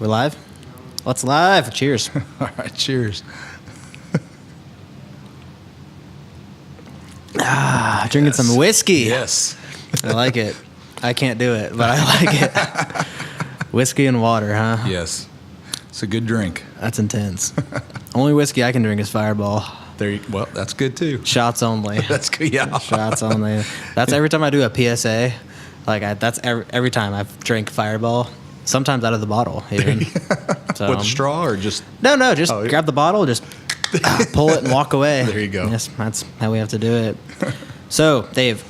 We're live? Let's live. Cheers. All right, cheers. Drinking some whiskey. Yes. I like it. I can't do it, but I like it. Whiskey and water, huh? Yes. It's a good drink. That's intense. Only whiskey I can drink is Fireball. Well, that's good too. Shots only. That's good. Yeah. Shots only. That's every time I do a PSA. That's every time I've drank Fireball. Sometimes out of the bottle, even. So, With a straw or just? No. Just grab the bottle, just pull it and walk away. There you go. Yes, that's how we have to do it. So, Dave,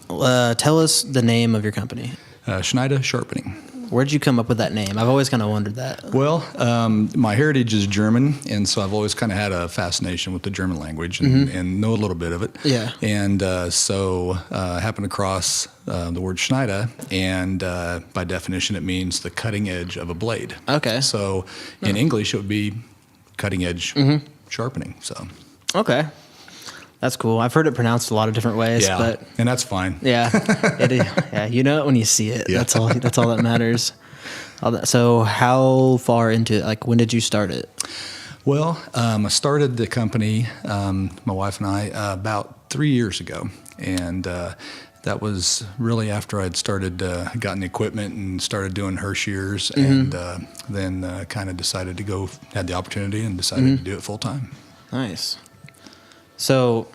tell us the name of your company. Schneide Sharpening. Where'd you come up with that name? I've always kind of wondered that. Well, my heritage is German, and so I've always kind of had a fascination with the German language and know a little bit of it. Yeah. And so I happened across the word Schneide, and by definition, it means the cutting edge of a blade. Okay. So in English, it would be cutting edge sharpening. So. Okay. That's cool. I've heard it pronounced a lot of different ways, Yeah, but and that's fine. yeah, yeah, you know it when you see it. Yeah. That's all that matters. So how far into it, like when did you start it? Well, I started the company, my wife and I, about 3 years ago, and that was really after I'd started, gotten the equipment and started doing her shears, and then kind of decided to had the opportunity and decided to do it full time. Nice. So,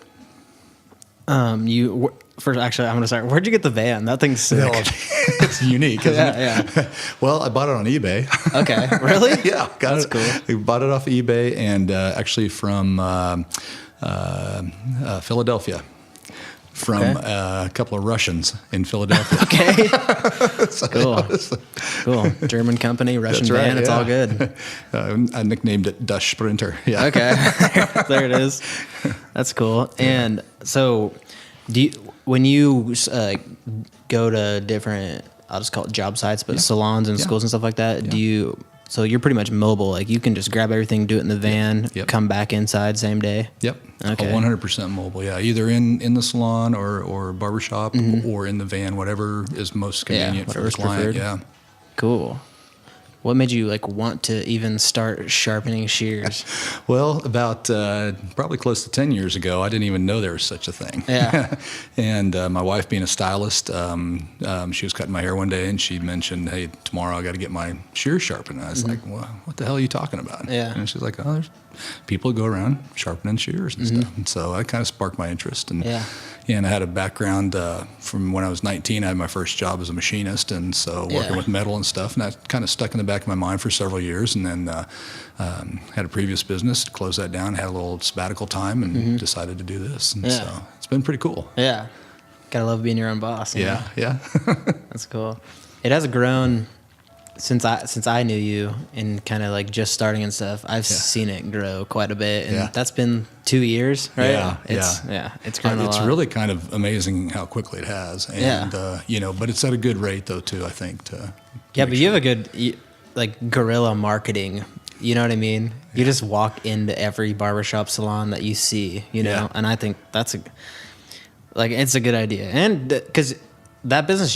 first, actually, I'm going to start. Where'd you get the van? That thing's sick. No, it's unique, isn't it? Yeah. Well, I bought it on eBay. Okay. Really? Yeah. That's it. cool. We bought it off eBay and actually from Philadelphia. From a couple of Russians in Philadelphia. Okay. So, Cool. German company, Russian That's right, van. It's yeah. all good. I nicknamed it Das Sprinter. Yeah. Okay. There it is. That's cool. And so, when you go to different, I'll just call it job sites, but salons and schools and stuff like that, so you're pretty much mobile. Like you can just grab everything, do it in the van, come back inside same day. Yep. Okay. 100% mobile. Yeah. Either in the salon or barbershop or in the van, whatever is most convenient for the client. Preferred. Yeah. Cool. What made you want to even start sharpening shears? Well, about probably close to 10 years ago, I didn't even know there was such a thing. Yeah. And my wife being a stylist, she was cutting my hair one day and she mentioned, hey, tomorrow I got to get my shears sharpened. And I was like, well, what the hell are you talking about? Yeah. And she's like, oh, there's people who go around sharpening shears and stuff. And so that kind of sparked my interest. And I had a background from when I was 19. I had my first job as a machinist, and so working with metal and stuff. And that kind of stuck in the back of my mind for several years. And then had a previous business, closed that down, had a little sabbatical time, and decided to do this. And so it's been pretty cool. Yeah. Gotta love being your own boss. Yeah. That's cool. It has grown since I knew you and kind of just starting and stuff. I've seen it grow quite a bit, and that's been 2 years, right? It's grown a lot. It's really kind of amazing how quickly it has, and but it's at a good rate though too. I think but you have a good guerrilla marketing. You know what I mean? You just walk into every barbershop salon that you see, and I think that's it's a good idea, and because. That business,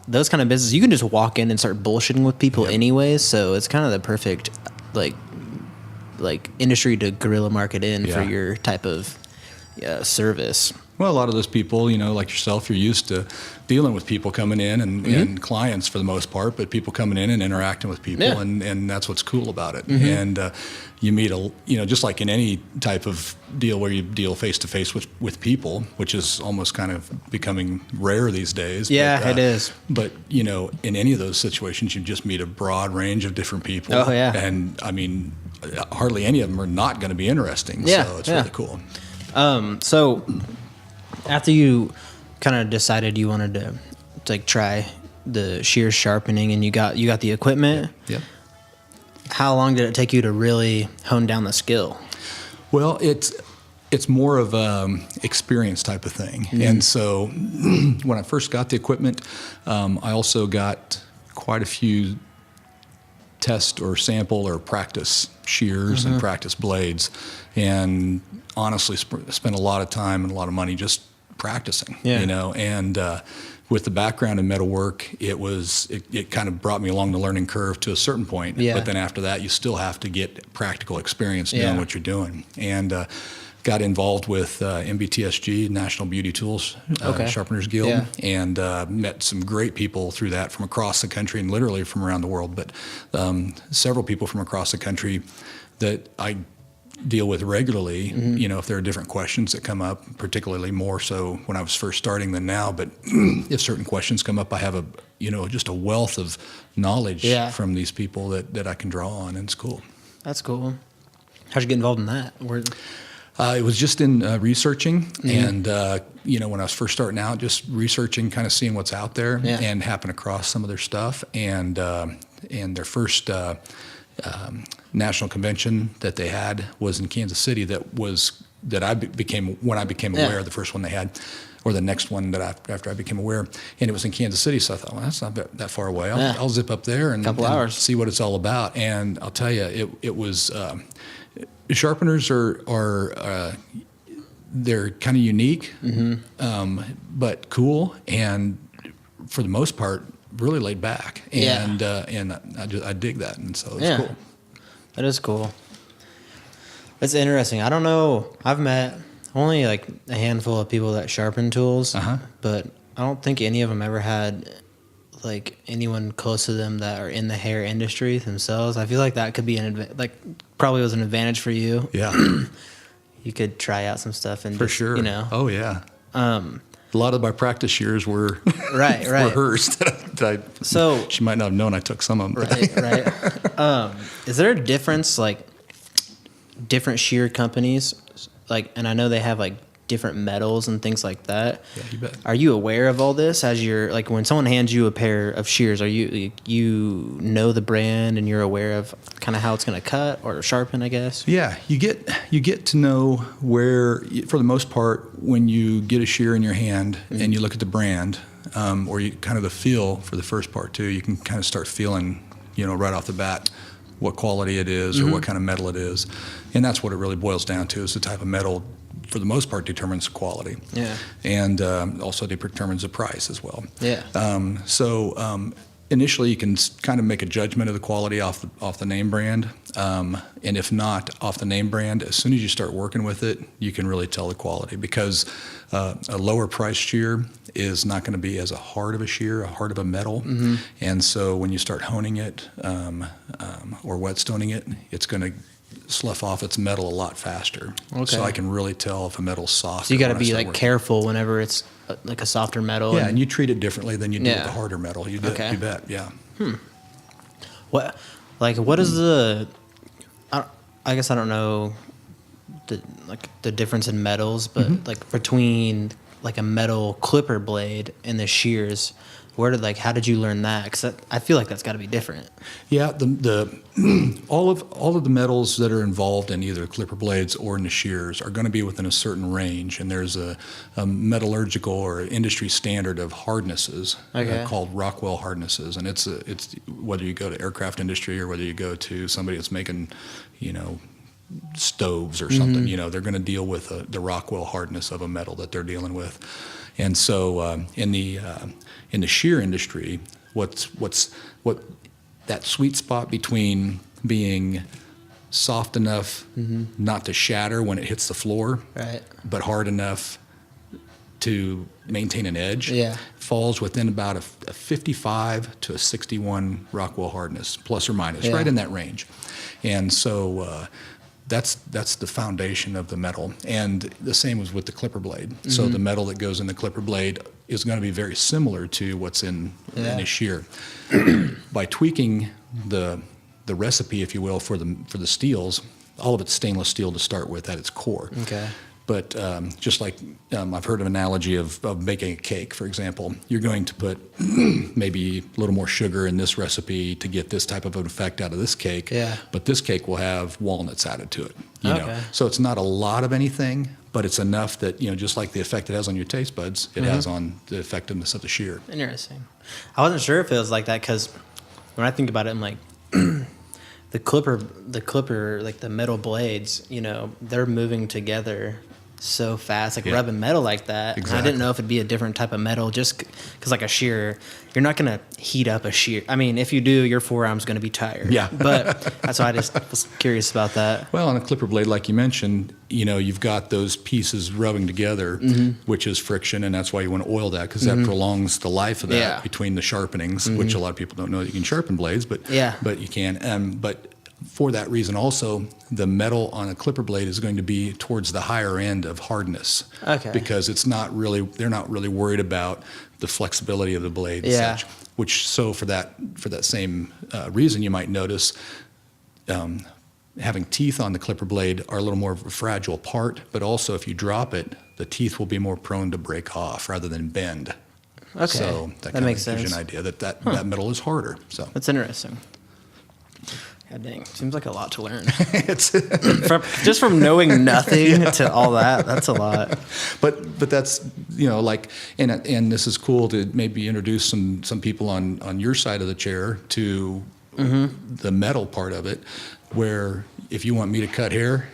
those kind of business, you can just walk in and start bullshitting with people anyways. So it's kind of the perfect, industry to guerrilla market in for your type of service. Well, a lot of those people, like yourself, you're used to dealing with people coming in and clients for the most part, but people coming in and interacting with people, and that's what's cool about it. And you meet just like in any type of deal where you deal face to face with people, which is almost kind of becoming rare these days. Yeah, it is. But in any of those situations, you just meet a broad range of different people. Oh yeah. And I mean, hardly any of them are not going to be interesting. Yeah, so it's really cool. So after you kind of decided you wanted to try the shear sharpening and you got the equipment. Yeah. How long did it take you to really hone down the skill? Well, it's more of experience type of thing. And so when I first got the equipment, I also got quite a few test or sample or practice shears and practice blades, and honestly spent a lot of time and a lot of money just practicing, and with the background in metalwork, it kind of brought me along the learning curve to a certain point. Yeah. But then after that, you still have to get practical experience doing what you're doing. And got involved with MBTSG, National Beauty Tools Sharpeners Guild, and met some great people through that from across the country and literally from around the world. But several people from across the country that I deal with regularly, you know, if there are different questions that come up, particularly more so when I was first starting than now. But if certain questions come up, I have just a wealth of knowledge from these people that I can draw on, and it's cool. That's cool. How'd you get involved in that? It was just in researching, and when I was first starting out, just researching, kind of seeing what's out there, and happened across some of their stuff, and their first national convention that they had was in Kansas City. When I became aware, the first one they had, or the next one after I became aware, and it was in Kansas City. So I thought, well, that's not that far away. I'll zip up there and see what it's all about. And I'll tell you, it was. Sharpeners are they're kind of unique, but cool, and for the most part, really laid back. And I dig that, and so it's cool. That is cool. That's interesting. I don't know. I've met only like a handful of people that sharpen tools, but I don't think any of them ever had like anyone close to them that are in the hair industry themselves. I feel like that could be probably was an advantage for you. Yeah. You could try out some stuff and sure. You know. Oh yeah. A lot of my practice shears were right. were hers. So she might not have known I took some of them. Right. Is there a difference, like different shear companies, like, and I know they have like different metals and things like that. Yeah, you bet. Are you aware of all this as you're like when someone hands you a pair of shears? Are you know the brand and you're aware of kind of how it's going to cut or sharpen? I guess. Yeah, you get to know where, for the most part, when you get a shear in your hand and you look at the brand, or you kind of the feel for the first part too. You can kind of start feeling, right off the bat, what quality it is or what kind of metal it is, and that's what it really boils down to. Is the type of metal, for the most part, determines quality. Yeah. And also determines the price as well. Yeah. So initially you can kind of make a judgment of the quality off the name brand. And if not off the name brand, as soon as you start working with it, you can really tell the quality, because a lower price shear is not going to be as hard of a shear, a hard of a metal. And so when you start honing it or whetstoning it, it's going to slough off its metal a lot faster. Okay. So I can really tell if a metal's soft. So you got to be like careful whenever it's like a softer metal. Yeah, and you treat it differently than you do with the harder metal. You bet. Yeah. What is the? I guess I don't know the difference in metals, but like between like a metal clipper blade and the shears. How did you learn that? Because I feel like that's got to be different. Yeah, all of the metals that are involved in either clipper blades or in the shears are going to be within a certain range, and there's a metallurgical or industry standard of hardnesses called Rockwell hardnesses, and it's whether you go to aircraft industry or whether you go to somebody that's making, stoves or something, they're going to deal with the Rockwell hardness of a metal that they're dealing with. And so in the shear industry, what that sweet spot between being soft enough not to shatter when it hits the floor, but hard enough to maintain an edge, falls within about a 55 to a 61 Rockwell hardness, plus or minus, right in that range. And so that's the foundation of the metal. And the same was with the clipper blade. So the metal that goes in the clipper blade is going to be very similar to what's in a shear. By tweaking the recipe, if you will, for the steels, all of it's stainless steel to start with at its core. Okay. But just like I've heard an analogy of baking a cake, for example, you're going to put maybe a little more sugar in this recipe to get this type of an effect out of this cake. Yeah. But this cake will have walnuts added to it. You know? So it's not a lot of anything, but it's enough that, just like the effect it has on your taste buds, it has on the effectiveness of the shear. Interesting. I wasn't sure if it was like that, because when I think about it, I'm like, the clipper, like the metal blades, they're moving together so fast, like rubbing metal like that. Exactly. And I didn't know if it'd be a different type of metal, just because like a shear, you're not gonna heat up a shear. I mean, if you do, your forearm's gonna be tired. Yeah. But that's why I just was curious about that. Well, on a clipper blade, like you mentioned, you've got those pieces rubbing together, which is friction, and that's why you want to oil that, because that prolongs the life of that between the sharpenings, which a lot of people don't know that you can sharpen blades, but you can. But for that reason also, the metal on a clipper blade is going to be towards the higher end of hardness. Okay. Because they're not really worried about the flexibility of the blade and such. So for that same reason, you might notice having teeth on the clipper blade are a little more of a fragile part, but also if you drop it, the teeth will be more prone to break off rather than bend. Okay. So that makes gives sense. you an idea that metal is harder. So That's interesting. God dang, seems like a lot to learn. it's just from knowing nothing to all that, that's a lot. But that's and this is cool to maybe introduce some people on your side of the chair to the metal part of it, where if you want me to cut hair,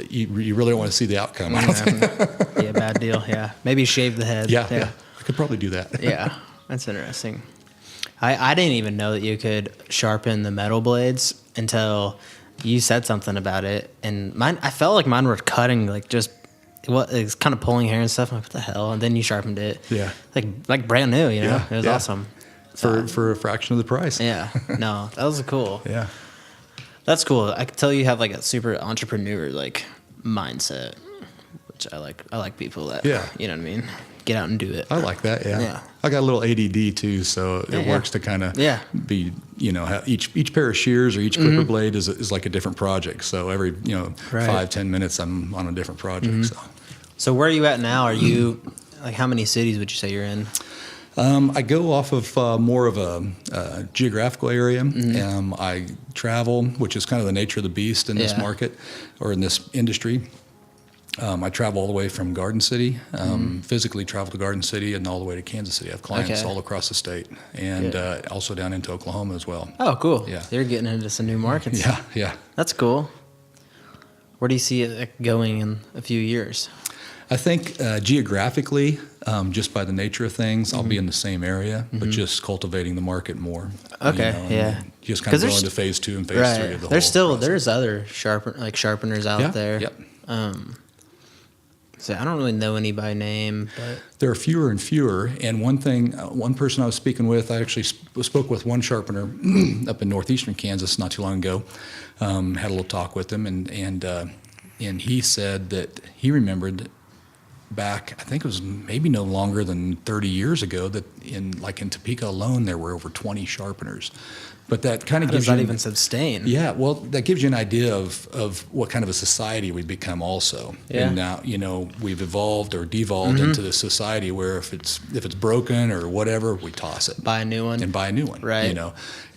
you really don't want to see the outcome. I don't think. Yeah, bad deal. Yeah, maybe shave the head. Yeah, I could probably do that. Yeah, that's interesting. I didn't even know that you could sharpen the metal blades until you said something about it. And I felt like mine were cutting, like just, it was kind of pulling hair and stuff. I'm like, what the hell? And then you sharpened it. Yeah. Like brand new, you know? It was awesome. For a fraction of the price. Yeah. No, that was cool. Yeah. That's cool. I could tell you have like a super entrepreneur like mindset, which I like. I like people that, you know what I mean? Get out and do it. I like that. Yeah. I got a little ADD too, so it works to kind of be, each pair of shears or each clipper blade is like a different project. So every 5-10 minutes I'm on a different project. So where are you at now? Are you like, how many cities would you say you're in? I go off of more of a geographical area. I travel, which is kind of the nature of the beast in this market or in this industry. I travel all the way from Garden City, physically travel to Garden City and all the way to Kansas City. I have clients all across the state and also down into Oklahoma as well. Oh, cool. Yeah. They're getting into some new markets. Yeah. That's cool. Where do you see it going in a few years? I think geographically, just by the nature of things, I'll be in the same area, but just cultivating the market more. Okay, Just kind of going to phase 2 and phase 3 of the whole process. There's other sharpeners out there. Yep. So I don't really know any by name, but there are fewer and fewer. And one person I was speaking with, I actually spoke with one sharpener up in northeastern Kansas not too long ago. Had a little talk with him, and he said that he remembered back, I think it was maybe no longer than 30 years ago, that in Topeka alone there were over 20 sharpeners. But that kind of gives you... How does that even sustain? Yeah, well, that gives you an idea of what kind of a society we've become also. Yeah. And now, we've evolved or devolved into this society where if it's broken or whatever, we toss it. Buy a new one. And buy a new one. Right.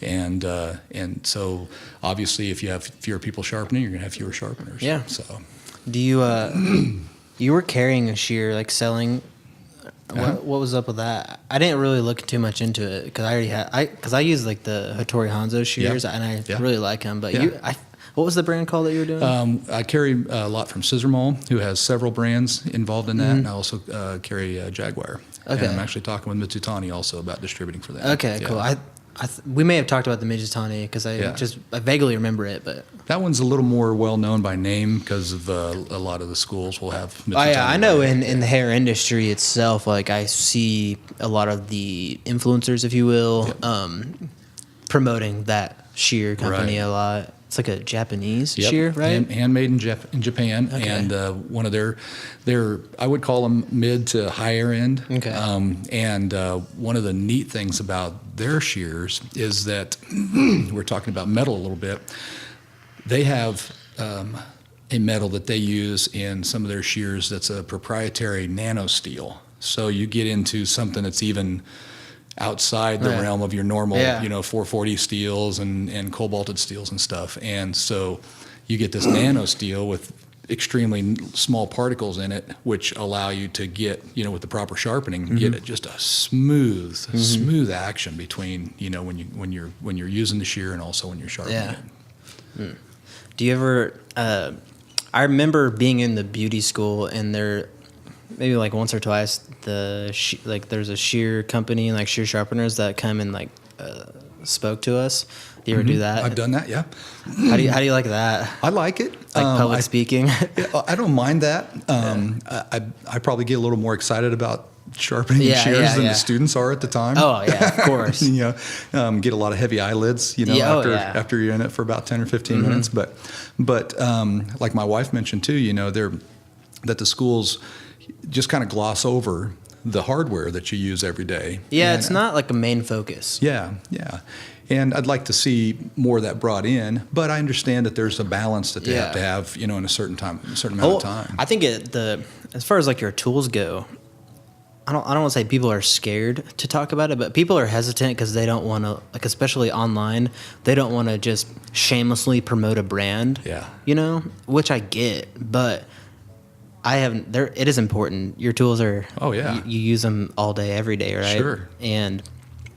And so obviously if you have fewer people sharpening, you're going to have fewer sharpeners. Yeah. So do you... You were carrying a shear, like selling. What was up with that? I didn't really look too much into it because I use like the Hattori Hanzo shears and I really like them. But what was the brand called that you were doing? I carry a lot from Scissor Mall, who has several brands involved in that, and I also carry Jaguar. Okay. And I'm actually talking with Mitsutani also about distributing for that. Okay, cool. We may have talked about the Mitsutani because I vaguely remember it, but that one's a little more well known by name because of a lot of the schools will have Mitsutani. Oh yeah, I know in the hair industry itself, like I see a lot of the influencers, if you will, promoting that shear company a lot. It's like a Japanese shear, right? Handmade in Japan, and one of their I would call them mid to higher end. Okay. And one of the neat things about their shears is that we're talking about metal a little bit. They have a metal that they use in some of their shears that's a proprietary nano steel. So you get into something that's even outside the realm of your normal, 440 steels and cobalted steels and stuff. And so you get this nano steel with extremely small particles in it, which allow you to get, with the proper sharpening, get just a smooth action between, when you're using the shear and also when you're sharpening it. Do you ever, I remember being in the beauty school, and there, maybe like once or twice, like there's a shear company, like shear sharpeners that come and like spoke to us. Do you ever do that? I've done that, yeah. How do you like that? I like it. Like public speaking? I don't mind that. I probably get a little more excited about sharpening shears than the students are at the time. Oh, yeah, of course. Get a lot of heavy eyelids, after you're in it for about 10 or 15 minutes. But like my wife mentioned too, that the schools just kind of gloss over the hardware that you use every day. Yeah, and it's not like a main focus. Yeah. And I'd like to see more of that brought in, but I understand that there's a balance that they have to have, in a certain amount of time. I think as far as like your tools go, I don't want to say people are scared to talk about it, but people are hesitant because they don't want to, like, especially online, they don't want to just shamelessly promote a brand. Yeah. Which I get, but it is important. Your tools are, you use them all day, every day, right? Sure. And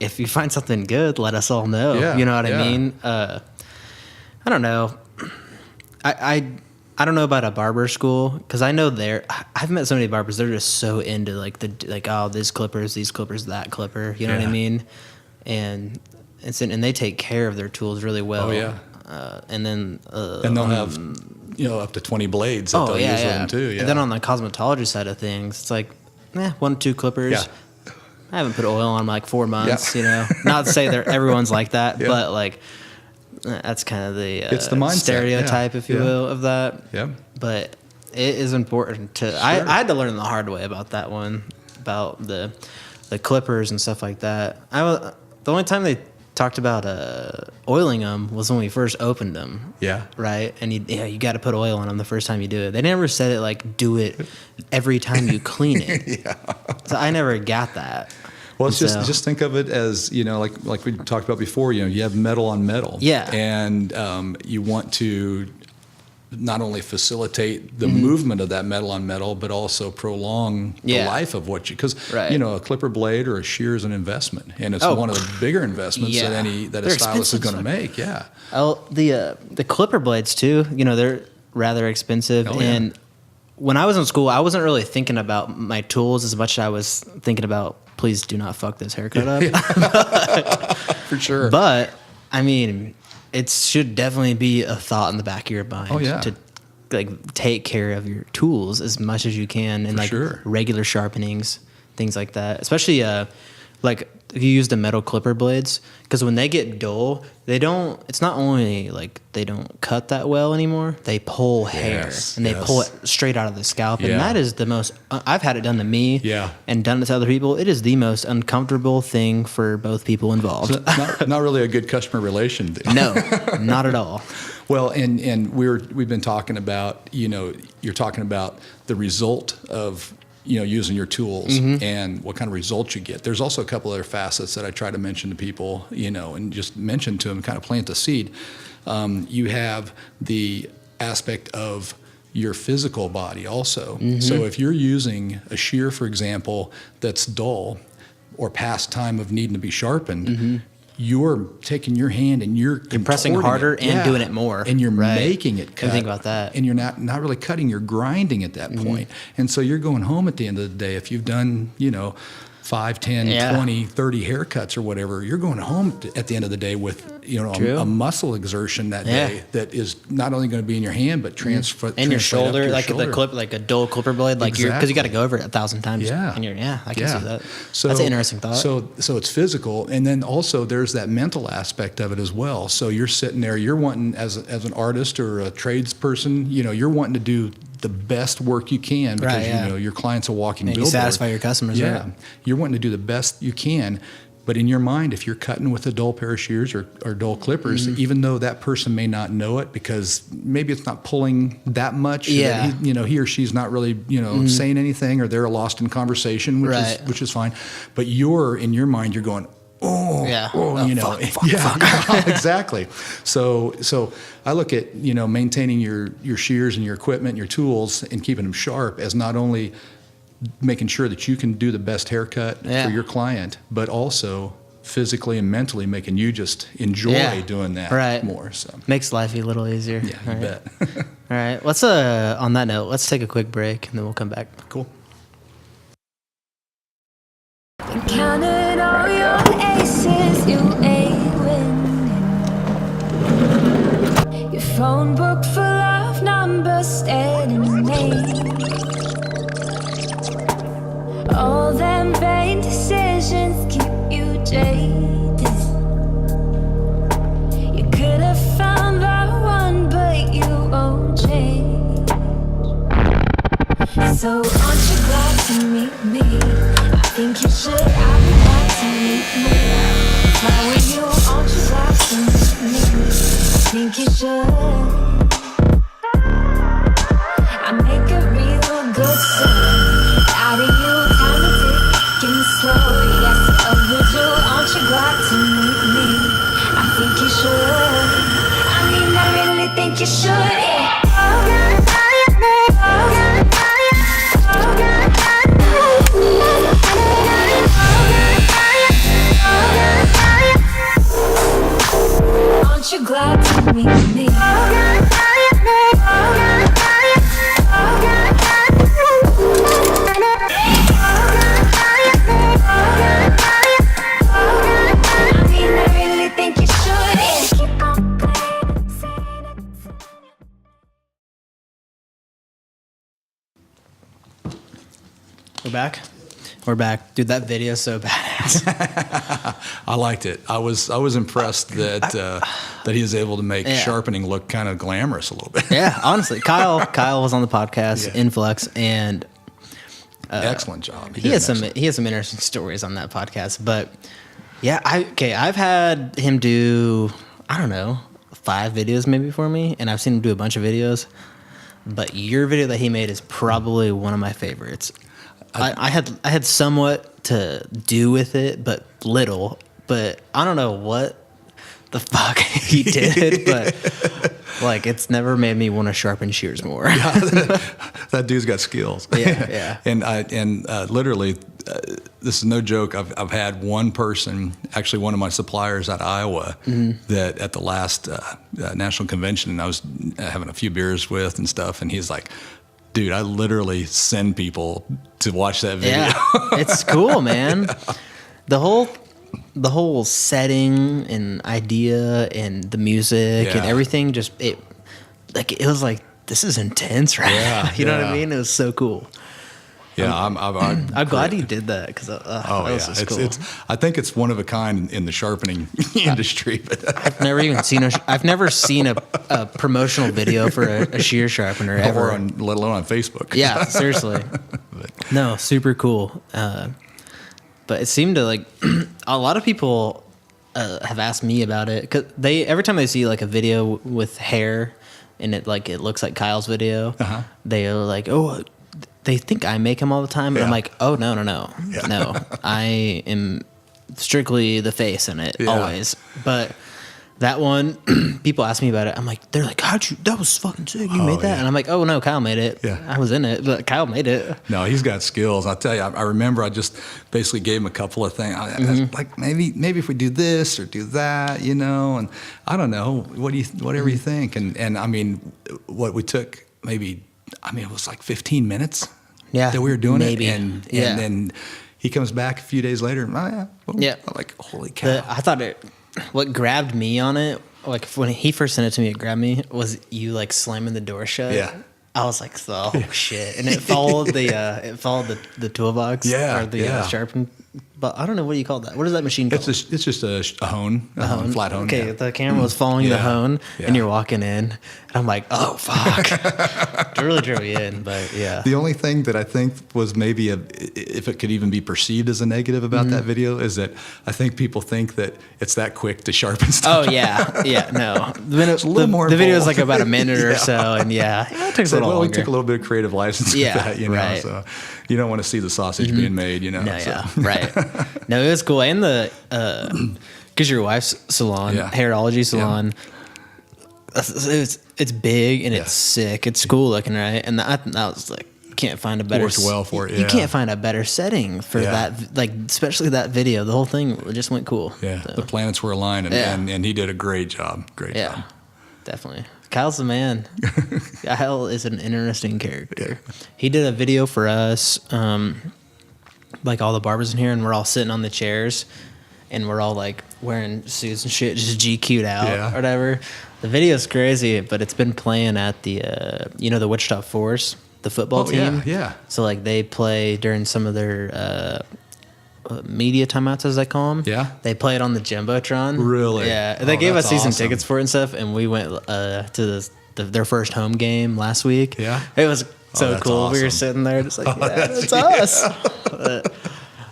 if you find something good, let us all know. Yeah, you know what I mean? I don't know. I don't know about a barber school, because I know I've met so many barbers. They're just so into these clippers, that clipper. You know what I mean? And they take care of their tools really well. Oh yeah. And then they'll have up to 20 blades that they'll use them too. Yeah. And then on the cosmetology side of things, it's like 1 or 2 clippers. Yeah. I haven't put oil on like 4 months. Not to say everyone's like that, but like that's kind of it's the mindset, stereotype, if you will, of that. Yeah. But it is important to. Sure. I had to learn the hard way about that one, about the clippers and stuff like that. The only time they talked about oiling them was when we first opened them. Yeah. Right? And you got to put oil on them the first time you do it. They never said it like do it every time you clean it. Yeah. So I never got that. Well, it's just think of it as, like we talked about before, you have metal on metal. Yeah. And you want to not only facilitate the movement of that metal on metal, but also prolong the life of because a clipper blade or a shear is an investment, and it's one of the bigger investments that a stylist is going to make. Yeah. Oh, the clipper blades too. They're rather expensive, and when I was in school, I wasn't really thinking about my tools as much as I was thinking about, please do not fuck this haircut up. For sure. But I mean, it should definitely be a thought in the back of your mind to like take care of your tools as much as you can, and regular sharpenings, things like that. Especially like if you use the metal clipper blades, because when they get dull, it's not only like they don't cut that well anymore, they pull hair and they pull it straight out of the scalp. And that is the most, I've had it done to me and done it to other people. It is the most uncomfortable thing for both people involved. So not really a good customer relation thing. No, not at all. Well, and we've been talking about, you're talking about the result of using your tools and what kind of results you get. There's also a couple other facets that I try to mention to people, and just mention to them, kind of plant the seed. You have the aspect of your physical body also. So if you're using a shear, for example, that's dull or past time of needing to be sharpened, you're taking your hand and you're pressing harder and doing it more, and you're making it cut. Think about that, and you're not really cutting, you're grinding at that point. And so you're going home at the end of the day, if you've done 5, 10, 20, 30 haircuts or whatever, you're going home at the end of the day with a muscle exertion that day that is not only going to be in your hand but transfer and your shoulder, like shoulder. The clip, like a dull clipper blade, like because you got to go over it 1,000 times. I can see that. So that's an interesting thought. So it's physical, and then also there's that mental aspect of it as well. So you're sitting there, you're wanting as an artist or a tradesperson, you're wanting to do the best work you can because your client's a walking billboard. You satisfy your customers. Yeah, you're wanting to do the best you can. But in your mind, if you're cutting with a dull pair of shears or dull clippers, even though that person may not know it because maybe it's not pulling that much, that he or she's not really saying anything, or they're lost in conversation, which is fine. But in your mind, you're going, fuck. Exactly. So I look at maintaining your shears and your equipment, and your tools, and keeping them sharp as not only making sure that you can do the best haircut for your client, but also physically and mentally making you just enjoy doing that more. So makes life a little easier. Yeah, you bet. All right. Let's on that note, let's take a quick break and then we'll come back. Cool. Counted all your aces, you ain't winning. Your phone book full of numbers staring names. All them vain decisions keep you jaded. You could have found the one, but you won't change. So aren't you glad to meet me? I think you should. I'll be glad to meet me. If I were you, aren't you glad to meet me? I think you should. I make a real good scene out of you, time to ticking slow. Yes, would you, aren't you glad to meet me? I think you should. I mean, I really think you should. Yeah. Aren't you glad to meet me? We're back. Dude, that video is so badass. I liked it. I was impressed that he was able to make sharpening look kind of glamorous a little bit. Yeah, honestly. Kyle was on the podcast, Influx, and excellent job. He has some interesting stories on that podcast. But yeah, I've had him do, I don't know, 5 videos maybe for me, and I've seen him do a bunch of videos. But your video that he made is probably one of my favorites. I had somewhat to do with it, but little. But I don't know what the fuck he did, but like it's never made me want to sharpen shears more. That dude's got skills. Yeah. And literally, this is no joke. I've had one person, actually one of my suppliers out of Iowa, that at the last national convention, I was having a few beers with and stuff, and he's like, dude, I literally send people to watch that video. Yeah, it's cool, man. The whole setting and idea and the music and everything it was like, this is intense, right? Yeah, you know what I mean? It was so cool. Yeah, I'm glad he did that because that was just cool. I think it's one of a kind in the sharpening industry. But I've never seen a promotional video for a shear sharpener ever, let alone on Facebook. Yeah, seriously. No, super cool. But it seemed to like a lot of people have asked me about it because every time they see like a video with hair and it looks like Kyle's video, they're like, oh. They think I make them all the time, and I'm like, oh, no. No, I am strictly the face in it, always. But that one, people ask me about it. I'm like, they're like, that was fucking sick. You made that? Yeah. And I'm like, oh, no, Kyle made it. Yeah. I was in it, but Kyle made it. No, he's got skills. I'll tell you, I remember I just basically gave him a couple of things. Like, maybe if we do this or do that, and I don't know, whatever you think. And I mean, what we took maybe, it was like 15 minutes. Yeah, that we were doing maybe. It, and then he comes back a few days later. I'm like, holy cow! I thought what grabbed me on it, like when he first sent it to me, it grabbed me was you like slamming the door shut. Yeah, I was like, oh shit, and it followed the toolbox. Yeah, or the sharpen. But I don't know, what do you call that? What is that machine called? It's just a hone, flat hone. Okay, the camera was following the hone, and you're walking in, and I'm like, oh, fuck. It really drew me in, but yeah. The only thing that I think was maybe, if it could even be perceived as a negative about that video, is that I think people think that it's that quick to sharpen stuff. Oh, yeah, no. It's a little more the video is like about a minute or so, and it takes a little longer. We took a little bit of creative license with that, right. So you don't want to see the sausage being made, No, right. No, it was cool. And because your wife's salon, hairology salon, it's big and it's sick. It's cool looking, right? And that was like, can't find a better worked well for it. You can't find a better setting for that, like especially that video. The whole thing just went cool. Yeah, so. The planets were aligned, and he did a great job. Great job. Definitely. Kyle's the man. Kyle is an interesting character. He did a video for us, like all the barbers in here, and we're all sitting on the chairs, and we're all like wearing suits and shit, just GQ'd out or whatever. The video's crazy, but it's been playing at the, the Wichita Force, the football team. Yeah. So like they play during some of their media timeouts, as they call them. Yeah. They play it on the Jumbotron. Really? Yeah. They gave us that's season awesome. tickets for it and stuff, and we went to their first home game last week. Yeah. It was so that's cool. We were awesome. sitting there just like, that's us.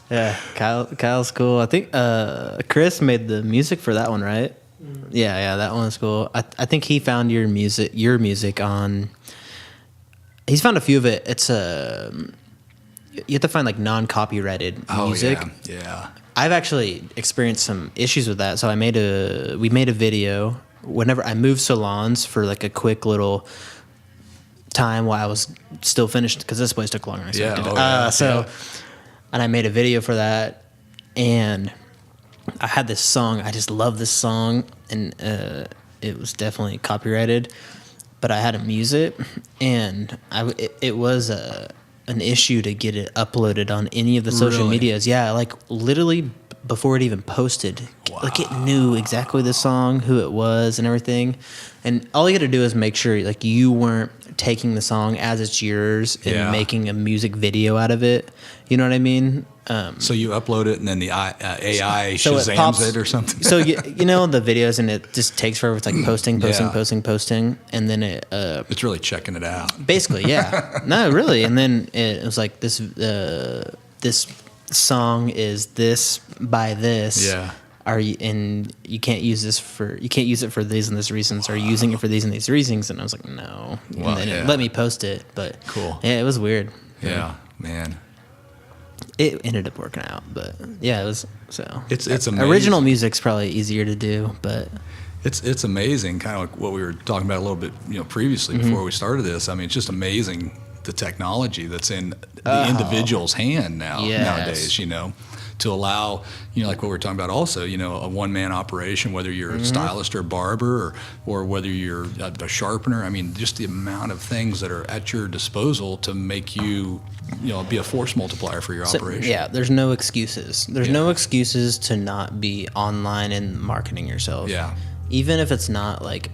Yeah, Kyle's cool. I think Chris made the music for that one, right? Yeah, that one's cool. I think he found your music on. He's found a few of it. It's you have to find like non-copyrighted music. Yeah. I've actually experienced some issues with that. So we made a video whenever I moved salons for like a quick little time while I was still finished, because this place took longer than I expected. And I made a video for that, and I had this song. I just love this song, and it was definitely copyrighted, but I had to muse it, and it was an issue to get it uploaded on any of the social medias. Yeah, like literally before it even posted. Wow. Like it knew exactly the song, who it was, and everything. And all you got to do is make sure like you weren't taking the song as it's yours and making a music video out of it. You know what I mean? So you upload it, and then the AI Shazams it or something. So you know the videos, and it just takes forever. It's like posting, and then it's really checking it out. Basically, yeah. No, really. And then it was like this song is this by this. Yeah. And you can't use it for these and these reasons. Are you using it for these and these reasons? And I was like, no. Wow, and then it let me post it, but cool. Yeah, it was weird. Yeah, man. It ended up working out, but yeah, it was so. It's amazing. Original music's probably easier to do, but it's amazing. Kind of like what we were talking about a little bit, previously before we started this. I mean, it's just amazing the technology that's in the individual's hand nowadays. To allow, like what we were talking about also, a one-man operation, whether you're a stylist or a barber or whether you're a sharpener. I mean, just the amount of things that are at your disposal to make you, be a force multiplier for your operation. Yeah, there's no excuses. There's no excuses to not be online and marketing yourself. Yeah. Even if it's not like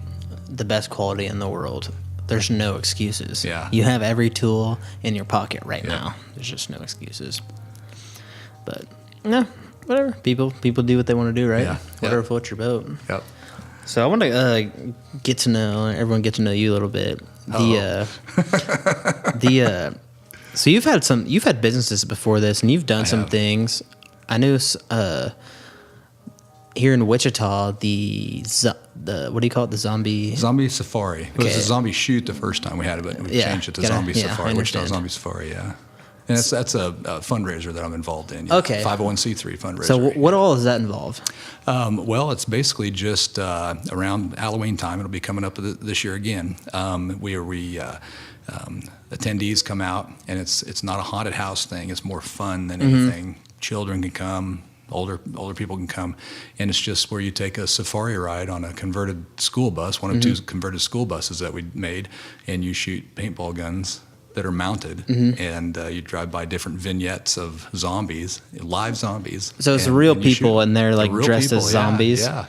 the best quality in the world, there's no excuses. Yeah. You have every tool in your pocket right now. There's just no excuses. But no, whatever. People do what they want to do, right? Yeah. Whatever floats your boat. Yep. So I want to everyone get to know you a little bit. So you've had businesses before this, and you've done some things. I knew here in Wichita, the what do you call it? The zombie safari. It was a zombie shoot the first time we had it, but we changed it to zombie safari. Wichita Zombie Safari. Yeah. And that's a fundraiser that I'm involved in. Okay. 501c3 fundraiser. So what all does that involve? Well, it's basically just around Halloween time. It'll be coming up this year again. Attendees come out, and it's not a haunted house thing. It's more fun than anything. Children can come. Older people can come, and it's just where you take a safari ride on a converted school bus, one of two converted school buses that we made, and you shoot paintball guns that are mounted, and you drive by different vignettes of zombies, live zombies. So it's real people, and they're like dressed as zombies. Yeah.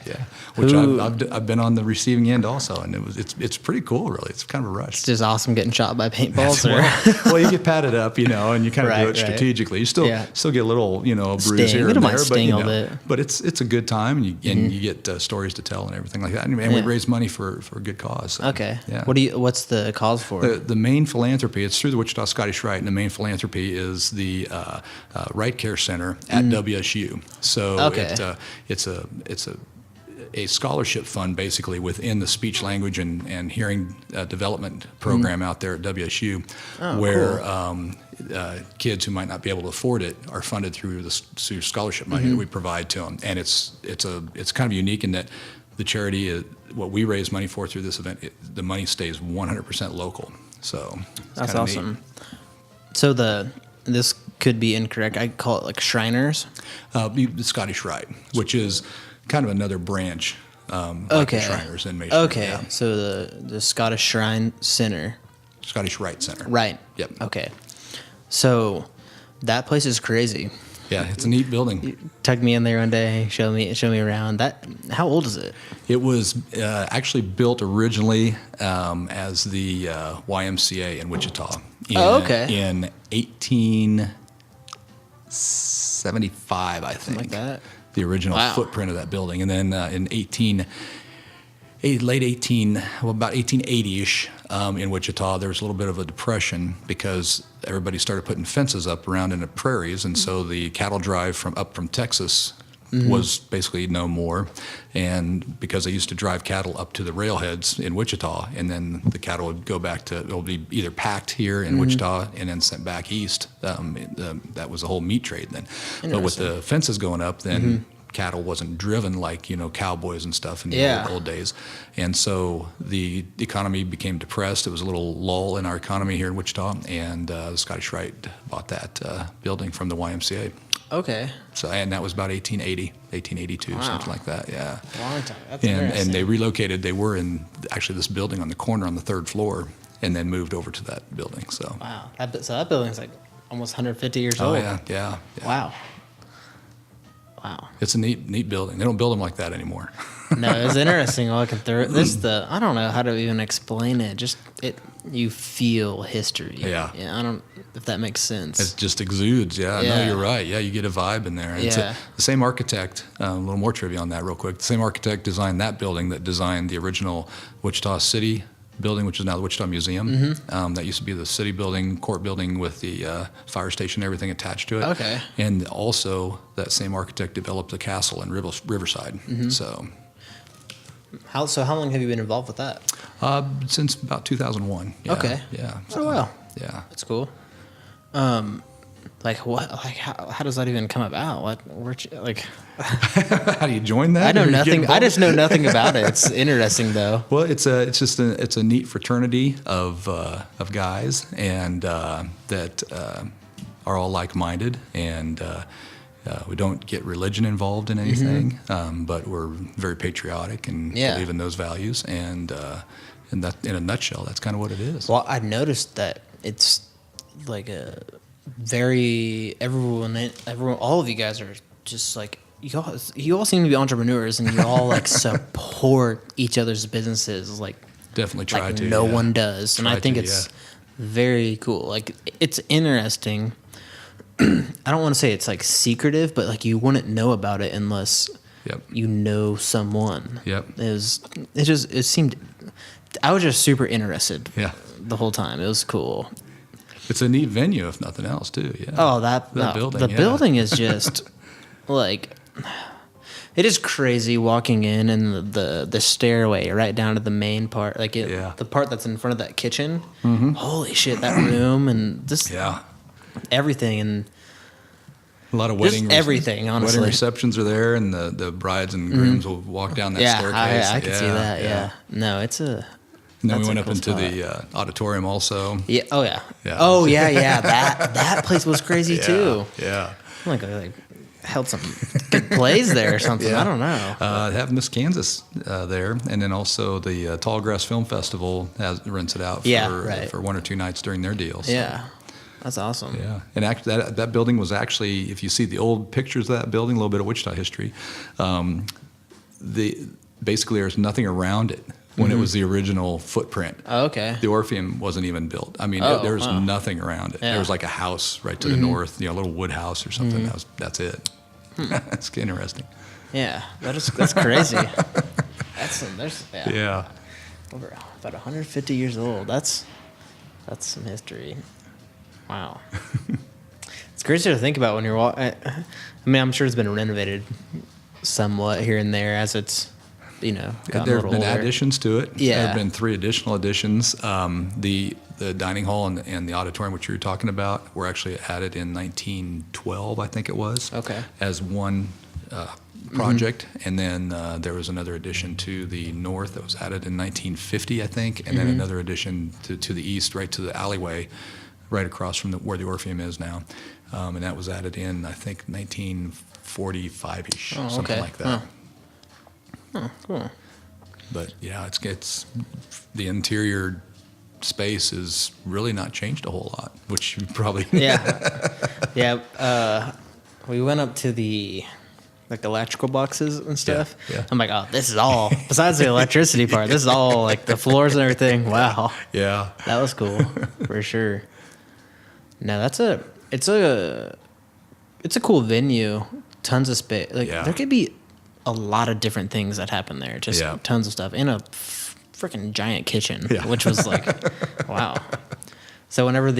Which I've been on the receiving end also, and it's pretty cool. Really, it's kind of a rush. It's just awesome getting shot by paintballs. Well, you get padded up, and you kind of do it strategically. You still get a little, bruise here and there, but it's a good time, and you get stories to tell and everything like that. And we raise money for a good cause. So, okay. Yeah. What's the cause for? The main philanthropy. It's through the Wichita Scottish Rite, and the main philanthropy is the Right Care Center at WSU. So it's a scholarship fund basically within the speech language and hearing development program out there at WSU, where kids who might not be able to afford it are funded through scholarship money that we provide to them. And it's kind of unique in that the charity, what we raise money for through this event, the money stays 100% local. So that's awesome. So this could be incorrect. I call it like Shriners. The Scottish Rite, which is kind of another branch. Like the Shriners in Masonry. Okay. Yeah. So the Scottish Shrine Center. Scottish Rite Center. Right. Yep. Okay. So that place is crazy. Yeah, it's a neat building. You took me in there one day, show me around. How old is it? It was actually built originally as the YMCA in Wichita. In 1875, I think. Something like that. The original footprint of that building, and then in about 1880-ish, in Wichita, there was a little bit of a depression because everybody started putting fences up around in the prairies, and so the cattle drive from Texas was basically no more. And because they used to drive cattle up to the railheads in Wichita, and then the cattle would go back to, it'll be either packed here in Wichita and then sent back east. That was the whole meat trade then. But with the fences going up, then cattle wasn't driven like, cowboys and stuff in the old days. And so the economy became depressed. It was a little lull in our economy here in Wichita, and the Scottish Rite bought that building from the YMCA. Okay. So, and that was about 1882, something like that. Yeah. Long time. That's interesting. And they relocated. They were in actually this building on the corner on the third floor, and then moved over to that building. So. Wow. So that building's like almost 150 years old. Oh yeah. Wow. Wow. It's a neat building. They don't build them like that anymore. No, it's interesting looking through it. I don't know how to even explain it. You feel history. Yeah. I don't, if that makes sense. It just exudes. Yeah. No, you're right. Yeah, you get a vibe in there. It's the same architect, a little more trivia on that real quick. The same architect designed that building that designed the original Wichita City building, which is now the Wichita Museum. That used to be the city building, court building with the fire station, everything attached to it. Okay. And also that same architect developed the castle in Riverside. So. How long have you been involved with that? Since about 2001. Yeah. Okay. Yeah. So, wow. Yeah. That's cool. Like what? Like how does that even come about? How do you join that? I know nothing. I just know nothing about it. It's interesting though. Well, it's a neat fraternity of guys, and that are all like-minded, and we don't get religion involved in anything, but we're very patriotic and believe in those values, and that, in a nutshell, that's kind of what it is. Well, I noticed that it's like a very everyone, all of you guys are just like you all seem to be entrepreneurs, and you all like support each other's businesses, like definitely try to. No one does, and I think it's very cool. Like it's interesting. I don't want to say it's like secretive, but like you wouldn't know about it unless you know someone. Yep. It seemed. I was just super interested. The whole time. It was cool. It's a neat venue, if nothing else, too. Yeah. Oh, that building. The building is just like. It is crazy walking in and the stairway right down to the main part, like the part that's in front of that kitchen. Holy shit, that room and just everything, and a lot of wedding everything. Honestly, wedding receptions are there, and the brides and grooms will walk down that staircase. I can see that. Yeah. No, it's a. And then we went up into the auditorium also. Yeah. Oh yeah. Oh yeah. That place was crazy too. Yeah. I'm like held some good plays there or something. I don't know. Have Miss Kansas there, and then also the Tall Grass Film Festival rents it out for 1 or 2 nights during their deals. Yeah, that's awesome. Yeah, and actually that building was actually, if you see the old pictures of that building, a little bit of Wichita history, basically there's nothing around it when it was the original footprint. Oh, okay. The Orpheum wasn't even built. I mean, there was nothing around it. Yeah. There was like a house right to the north, a little wood house or something. That's it. That's interesting. Yeah, that's crazy. Over about 150 years old. That's some history. Wow. It's crazy to think about when you're walking. I mean, I'm sure it's been renovated somewhat here and there as it's. There have been additions to it. Yeah. There have been 3 additional additions. The dining hall and the auditorium, which you were talking about, were actually added in 1912, I think it was. Okay. As one project, and then there was another addition to the north that was added in 1950, I think, and then another addition to the east, right to the alleyway, right across from where the Orpheum is now. And that was added in, I think, 1945-ish, something like that. Oh, cool. But yeah, it's the interior space is really not changed a whole lot, which you probably yeah. We went up to the electrical boxes and stuff. Yeah. I'm like, oh, this is all besides the electricity part. This is all like the floors and everything. Wow. Yeah. That was cool for sure. No, it's a cool venue. Tons of space. Like there could be a lot of different things that happen there. Just tons of stuff in a freaking giant kitchen, which was like, wow. So whenever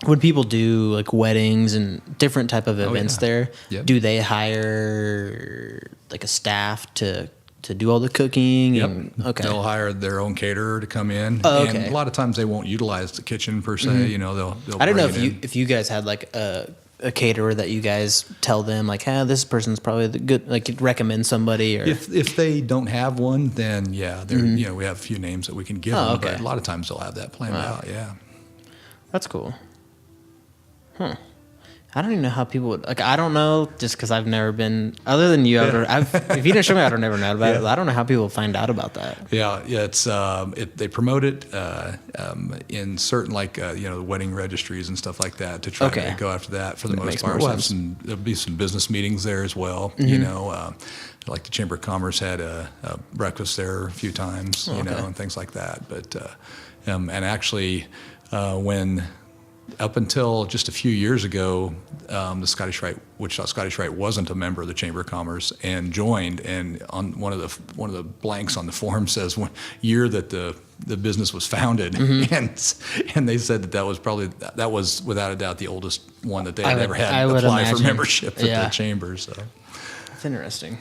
when people do like weddings and different type of events there, do they hire like a staff to do all the cooking? Yep. And, okay. They'll hire their own caterer to come in. Oh, okay. And a lot of times they won't utilize the kitchen per se. Mm-hmm. You know, they'll I don't know bring if you guys had like a caterer that you guys tell them like, hey, this person's probably the good, like you'd recommend somebody, or if they don't have one, then we have a few names that we can give them. Okay. But a lot of times they'll have that planned out. Yeah. That's cool. Huh. I don't even know how people would, like, I don't know, just because I've never been, other than you, if you didn't show me, I'd have never known about it. I don't know how people find out about that. Yeah, it's they promote it in certain the wedding registries and stuff like that to try to go after that for the most part. There'll be some business meetings there as well. Mm-hmm. You know, like the Chamber of Commerce had a breakfast there a few times, you know, and things like that. But and actually, when up until just a few years ago, the Wichita Scottish Rite wasn't a member of the Chamber of Commerce and joined. And on one of the blanks on the form says what year that the business was founded, and they said that was without a doubt the oldest one that they had ever had apply for membership at the Chamber. So that's interesting.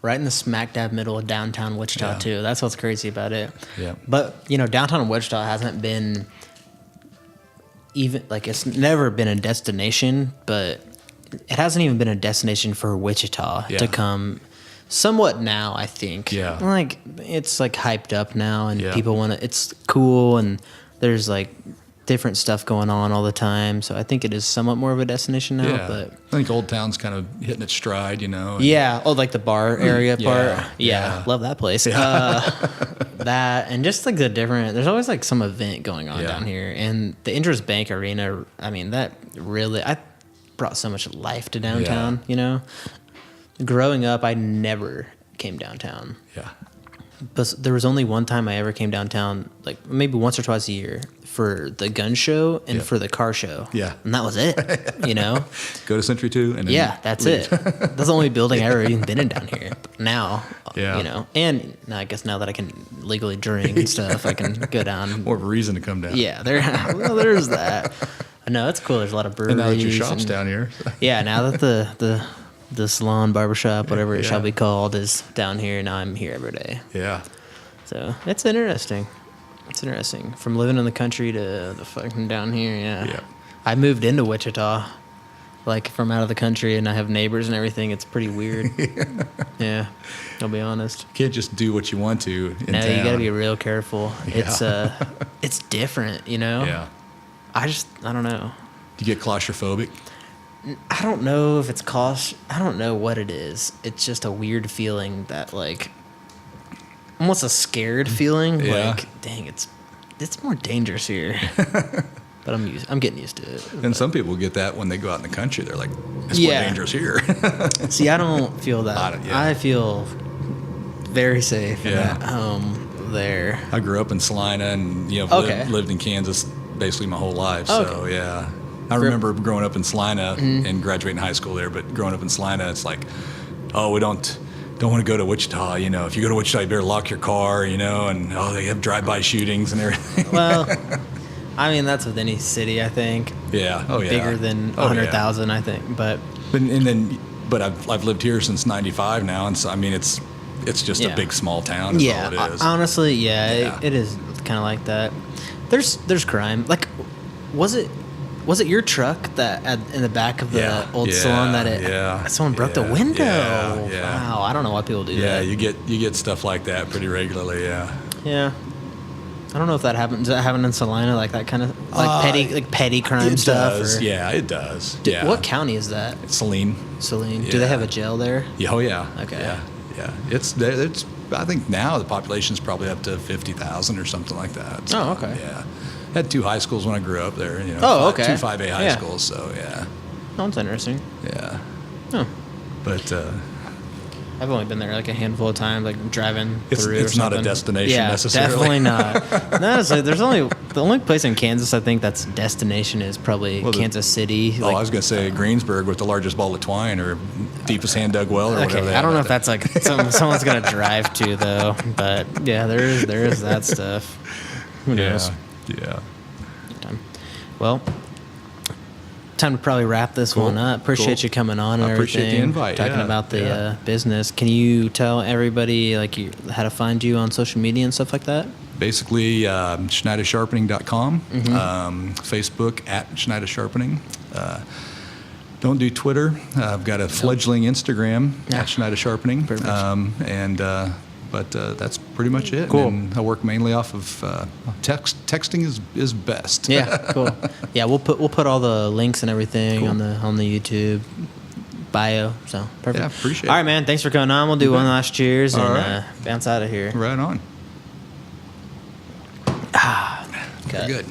Right in the smack dab middle of downtown Wichita too. That's what's crazy about it. Yeah. But downtown Wichita hasn't been. Even like it's never been a destination, but it hasn't even been a destination for Wichita to come. Somewhat now, I think. Yeah. Like it's like hyped up now, and people want to. It's cool, and there's like different stuff going on all the time. So I think it is somewhat more of a destination now. Yeah. But I think Old Town's kind of hitting its stride, you know. Like the bar area part. Yeah. Love that place. That and just like the different. There's always like some event going on down here, and the Interest Bank Arena. I mean, that really brought so much life to downtown. Yeah. You know, growing up, I never came downtown. Yeah. But there was only one time I ever came downtown, like maybe once or twice a year, for the gun show and for the car show. Yeah. And that was it, you know? Go to Century 2 and then that's leave. It. That's the only building I've ever even been in down here. Now, you know, and I guess now that I can legally drink and stuff, I can go down. More of a reason to come down. Yeah, there's that. No, it's cool. There's a lot of breweries. And now that your shop's down here. Yeah, now that the salon, barbershop, whatever it shall be called, is down here. Now I'm here every day. Yeah. So it's interesting. It's interesting. From living in the country to the fucking down here, yeah. I moved into Wichita, like from out of the country, and I have neighbors and everything. It's pretty weird. Yeah, I'll be honest. You can't just do what you want to in town. You got to be real careful. Yeah. It's different, you know? Yeah. I don't know. Do you get claustrophobic? I don't know if it's I don't know what it is. It's just a weird feeling that like almost a scared feeling. Yeah. Like, dang, it's more dangerous here. But I'm getting used to it. And some people get that when they go out in the country. They're like, it's more dangerous here. See, I don't feel that. I feel very safe at home there. I grew up in Salina and lived in Kansas basically my whole life. So yeah. I remember growing up in Salina and graduating high school there, but growing up in Salina, it's like, oh, we don't want to go to Wichita. You know, if you go to Wichita, you better lock your car, you know, and they have drive-by shootings and everything. Well, I mean, that's with any city, I think. Yeah. Oh, yeah. Bigger than 100,000, I think. But I've lived here since '95 now, and so I mean, it's just a big small town. Is all it is. Honestly, it is kind of like that. There's crime. Like, was it your truck that in the back of the old salon that someone broke the window? Wow, I don't know why people do that. Yeah, you get stuff like that pretty regularly. Yeah. Yeah. I don't know if that happens. Does that happen in Salina, like that kind of petty crime it stuff? Does. Or? Yeah, it does. Yeah. What county is that? Saline. Saline. Yeah. Do they have a jail there? Yeah, oh yeah. Okay. Yeah. It's. I think now the population's probably up to 50,000 or something like that. So, oh, okay. Yeah. Had 2 high schools when I grew up there. You know. Oh, okay. 2 5A high schools. So yeah. Oh, that's interesting. Yeah. Oh. But. I've only been there like a handful of times, like driving through. It's not a destination Definitely necessarily. not. No, it's like, the only place in Kansas I think that's destination is probably Kansas City. I was gonna say Greensburg with the largest ball of twine or deepest hand dug well or whatever. I don't know if that's like someone's gonna drive to though, but yeah, there is that stuff. Who knows? Yeah. Well, time to probably wrap this one up. Appreciate you coming on and I everything. appreciate the invite. Talking about the business. Can you tell everybody how to find you on social media and stuff like that? Basically, ShneideSharpening.com, Facebook at Schneide Sharpening. Don't do Twitter. I've got a fledgling Instagram at Schneide Sharpening. But that's pretty much it. Cool. And I work mainly off of texting is best. Yeah, cool. Yeah, we'll put all the links and everything on the YouTube bio. So perfect. Yeah, appreciate it. All right, man. Thanks for coming on. We'll do one last cheers and bounce out of here. Right on. Cut. Very good.